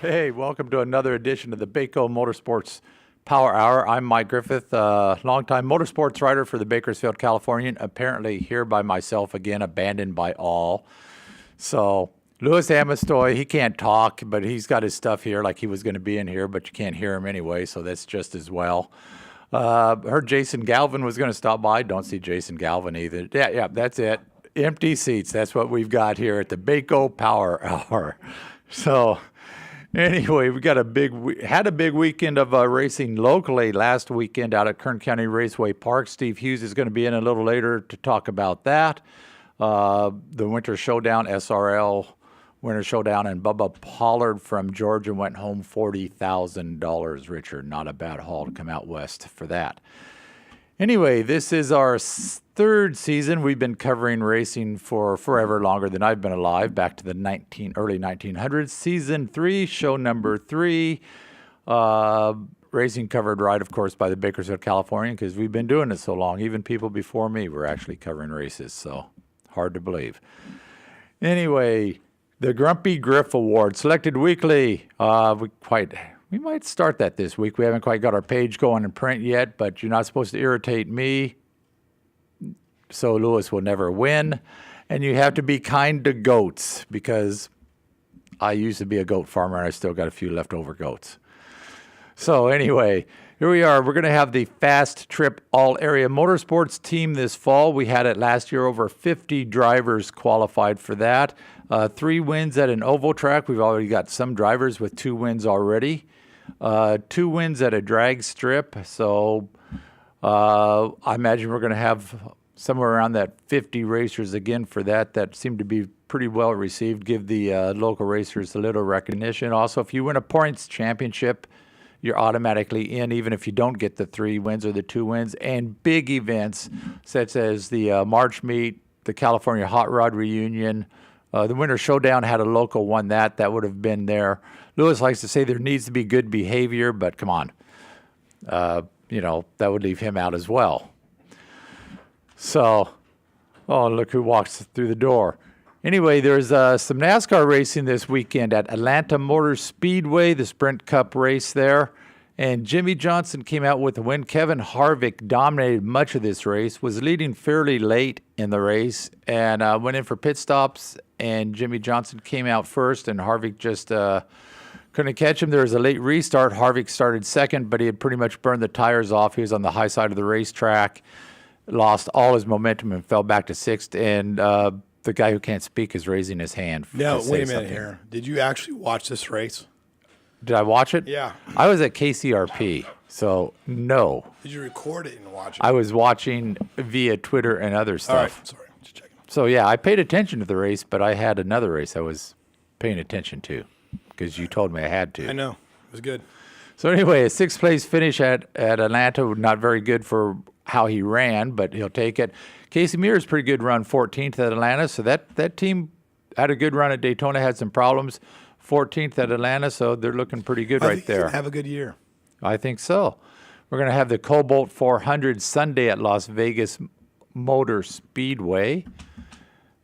Hey, welcome to another edition of the Baco Motorsports Power Hour. I'm Mike Griffith, longtime motorsports writer for the Bakersfield Californian, apparently here by myself again, abandoned by all. So, Louis Amestoy, he can't talk, but he's got his stuff here like he was going to be in here, but you can't hear him anyway, so that's just as well. Heard Jason Galvin was going to stop by. Don't see Jason Galvin either. Yeah, that's it. Empty seats. That's what we've got here at the Baco Power Hour. So, anyway, we got had a big weekend of racing locally last weekend out at Kern County Raceway Park. Steve Hughes is going to be in a little later to talk about that. The Winter Showdown, SRL Winter Showdown, and Bubba Pollard from Georgia went home $40,000 richer. Not a bad haul to come out west for that. Anyway, this is our third season. We've been covering racing for forever, longer than I've been alive, back to the early 1900s. Season 3, show number 3. Racing covered right, of course, by the Bakersfield Californian, because we've been doing it so long. Even people before me were actually covering races, so hard to believe. Anyway, the Grumpy Griff Award, selected weekly. We might start that this week. We haven't quite got our page going in print yet, but you're not supposed to irritate me, so Lewis will never win. And you have to be kind to goats, because I used to be a goat farmer, and I still got a few leftover goats. So anyway, here we are. We're going to have the Fast Trip All-Area Motorsports team this fall. We had it last year. Over 50 drivers qualified for that. 3 wins at an oval track. We've already got some drivers with 2 wins already. 2 wins at a drag strip. So I imagine we're going to have somewhere around that 50 racers again for that. That seemed to be pretty well received. Give the local racers a little recognition. Also, if you win a points championship, you're automatically in, even if you don't get the 3 wins or the 2 wins. And big events such as the March Meet, the California Hot Rod Reunion, the Winter Showdown had a local one that would have been there. Lewis likes to say there needs to be good behavior, but come on. That would leave him out as well. So, look who walks through the door. Anyway, there's some NASCAR racing this weekend at Atlanta Motor Speedway, the Sprint Cup race there. And Jimmy Johnson came out with the win. Kevin Harvick dominated much of this race, was leading fairly late in the race, and went in for pit stops. And Jimmy Johnson came out first, and Harvick just couldn't catch him. There was a late restart. Harvick started second, but he had pretty much burned the tires off. He was on the high side of the racetrack, lost all his momentum, and fell back to 6th. And the guy who can't speak is raising his hand. No, wait a minute here. Did you actually watch this race? Did I watch it? Yeah. I was at KCRP, so no. Did you record it and watch it? I was watching via Twitter and other stuff. All right, sorry, just checking. So yeah, I paid attention to the race, but I had another race I was paying attention to because you told me I had to. I know. It was good. So anyway, a 6th place finish at Atlanta, not very good for how he ran, but he'll take it. Casey Mears, pretty good run, 14th at Atlanta. So that team had a good run at Daytona, had some problems. 14th at Atlanta, so they're looking pretty good right there. Have a good year. I think so. We're going to have the Cobalt 400 Sunday at Las Vegas Motor Speedway.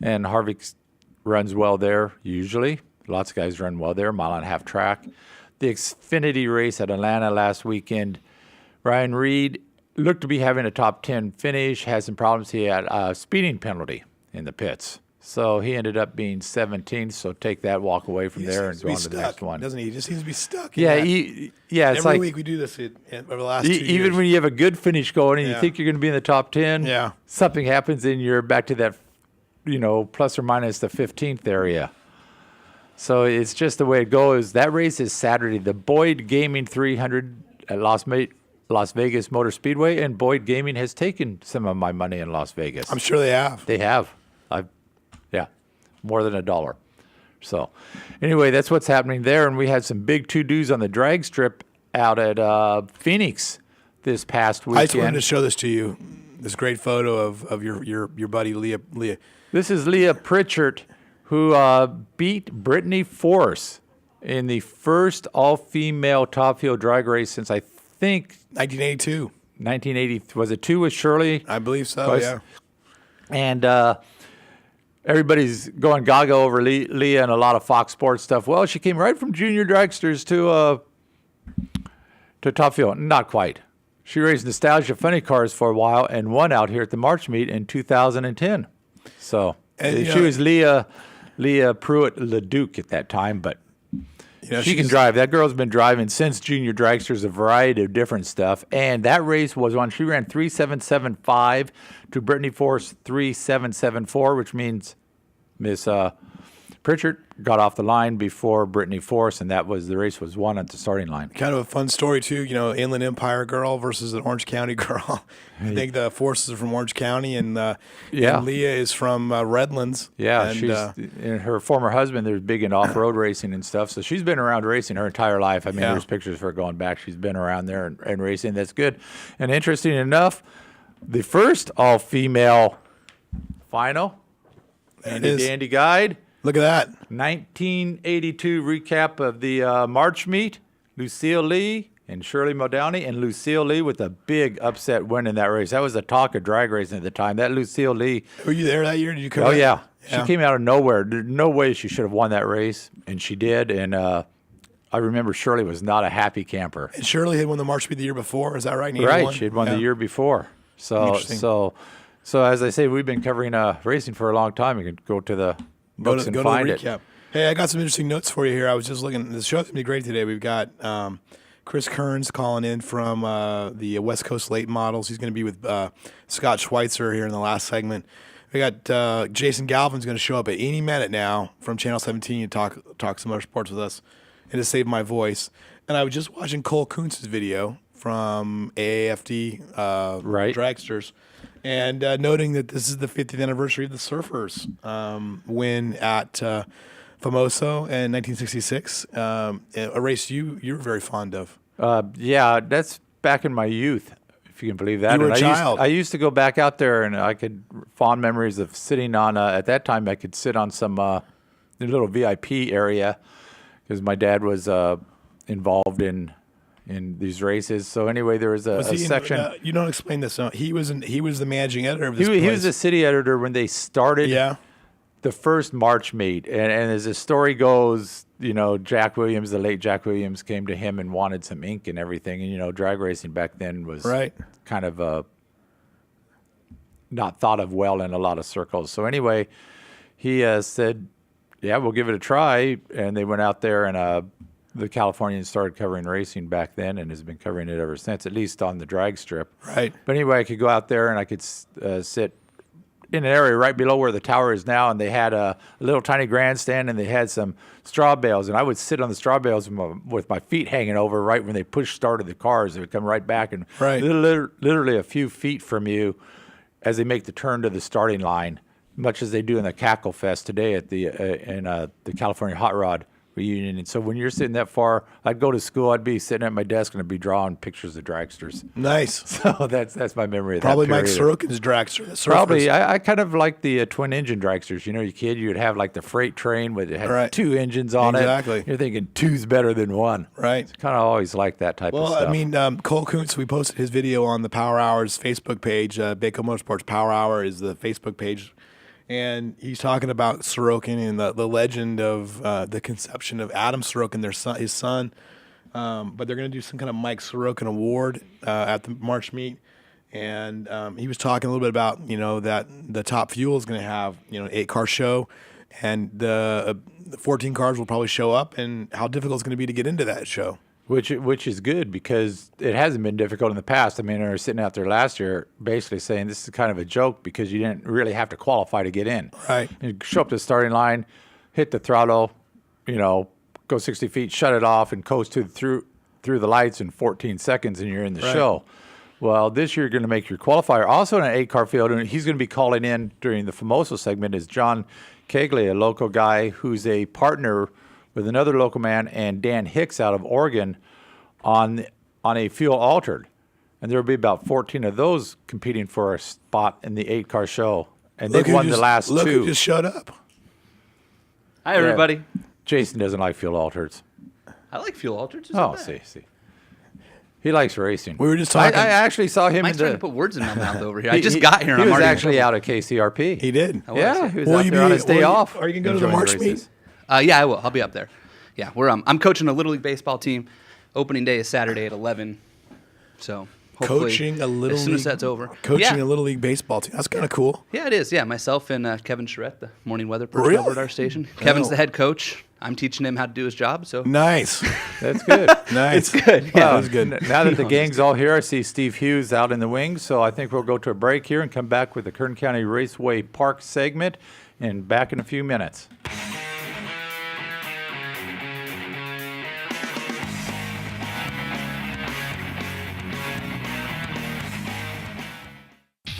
And Harvick runs well there, usually. Lots of guys run well there, 1.5-mile track. The Xfinity race at Atlanta last weekend, Ryan Reed looked to be having a top 10 finish, had some problems. He had a speeding penalty in the pits. So he ended up being 17th, so take that, walk away from there, and go on to the next one. Doesn't he? He just seems to be stuck. Yeah, it's every like week we do this over the last 2 years. Even when you have a good finish going and you think you're going to be in the top 10, something happens and you're back to that, plus or minus the 15th area. So it's just the way it goes. That race is Saturday. The Boyd Gaming 300 at Las Vegas Motor Speedway, and Boyd Gaming has taken some of my money in Las Vegas. I'm sure they have. They have. More than $1. So anyway, that's what's happening there. And we had some big to-dos on the drag strip out at Phoenix this past weekend. I just wanted to show this to you, this great photo of your buddy Leah. This is Leah Pritchard, who beat Brittany Force in the first all-female top field drag race since I think 1982. 1980. Was it 2 with Shirley? I believe so, yeah. And everybody's going gaga over Leah and a lot of Fox Sports stuff. Well, she came right from junior dragsters to Top Fuel. Not quite. She raced Nostalgia Funny Cars for a while and won out here at the March meet in 2010. So she was Leah Pruitt LeDuc at that time, but she can drive. That girl's been driving since junior dragsters, a variety of different stuff. And that race was on. She ran 3.775 to Brittany Force 3.774, which means Miss Pritchard got off the line before Brittany Force, and the race was won at the starting line. Kind of a fun story too, Inland Empire girl versus an Orange County girl. I think the Forces are from Orange County, and Leah is from Redlands. Yeah, and, and her former husband, they're big in off-road racing and stuff, so she's been around racing her entire life. I mean, there's pictures of her going back. She's been around there and racing. That's good. And interesting enough, the first all-female final, Andy Dandy Guide. Look at that. 1982 recap of the March meet. Lucille Lee and Shirley Muldowney, and Lucille Lee with a big upset win in that race. That was the talk of drag racing at the time. That Lucille Lee. Were you there that year? Did you come? Oh, yeah. She came out of nowhere. There's no way she should have won that race, and she did. And I remember Shirley was not a happy camper. And Shirley had won the March meet the year before. Is that right? Right. She had won the year before. So as I say, we've been covering racing for a long time. You can go to the books and find it. Hey, I got some interesting notes for you here. I was just looking. The show's going to be great today. We've got Chris Kearns calling in from the West Coast Late Models. He's going to be with Scott Schweitzer here in the last segment. We got Jason Galvin's going to show up at any minute now from Channel 17 to talk some motorsports with us and to save my voice. And I was just watching Cole Kuntz's video from AAFD Dragsters, and noting that this is the 50th anniversary of the Surfers win at Famoso in 1966, a race you were very fond of. Yeah, that's back in my youth, if you can believe that. You were a child. I used to go back out there, and I could fond memories of sitting on. At that time, I could sit on some little VIP area because my dad was involved in these races. So anyway, there was a section. You don't explain this. No. He was the managing editor of this place. He was the city editor when they started. Yeah. The first March meet, and as the story goes, Jack Williams, the late Jack Williams, came to him and wanted some ink and everything. And drag racing back then was kind of not thought of well in a lot of circles. So anyway, he said, "Yeah, we'll give it a try." And they went out there, and the Californians started covering racing back then, and has been covering it ever since, at least on the drag strip. Right. But anyway, I could go out there and I could sit in an area right below where the tower is now, and they had a little tiny grandstand, and they had some straw bales, and I would sit on the straw bales with my feet hanging over right when they started the cars. They would come right back, and literally a few feet from you as they make the turn to the starting line, much as they do in the Cackle Fest today at the California Hot Rod reunion. And so when you're sitting that far, I'd go to school, I'd be sitting at my desk, and I'd be drawing pictures of dragsters. Nice. So that's my memory of Probably that period. Mike Sorokin's dragster. Probably. I kind of like the twin engine dragsters. You would have like the freight train with it had two engines on it. Exactly. You're thinking two's better than one. Right. Kind of always like that type of stuff. Well, I mean, Cole Kuntz, we posted his video on the Power Hours Facebook page. Baco Motorsports Power Hour is the Facebook page. And he's talking about Sorokin and the legend of the conception of Adam Sorokin, his son. But they're going to do some kind of Mike Sorokin Award at the March meet. And he was talking a little bit about, that the Top Fuel is going to have, an 8-car show. And the 14 cars will probably show up, and how difficult it's going to be to get into that show. Which is good, because it hasn't been difficult in the past. I mean, I was sitting out there last year basically saying this is kind of a joke because you didn't really have to qualify to get in. Right. You show up to the starting line, hit the throttle, go 60 feet, shut it off, and coast through the lights in 14 seconds, and you're in the show. Well, this year you're going to make your qualifier. Also in an 8-car field, and he's going to be calling in during the Famoso segment, is John Kegley, a local guy who's a partner with another local man and Dan Hicks out of Oregon on a fuel altered. And there will be about 14 of those competing for a spot in the 8-car show. And they've won the last two. Look who just showed up. Hi, everybody. Jason doesn't like fuel altereds. I like fuel altereds. Oh, see. He likes racing. We were just talking. I actually saw him Mike's in trying the. to put words in my mouth over here. I just got here. He I'm was already actually out at KCRP. He did. Yeah, he was Will out you there on his day off. Are you going to go to the enjoying March races. meet? Yeah, I will. I'll be up there. Yeah, I'm coaching a little league baseball team. Opening day is Saturday at 11. So hopefully, Coaching a little as soon as that's over. Coaching yeah. a little league baseball team. That's kind of cool. Yeah, it is. Yeah, myself and Kevin Charette, the morning weather person Really? over at our station. Kevin's Oh. the head coach. I'm teaching him how to do his job. So Nice. That's good. Nice. it's good. Yeah. That was good. Now that the gang's all here, I see Steve Hughes out in the wings, so I think we'll go to a break here and come back with the Kern County Raceway Park segment and back in a few minutes.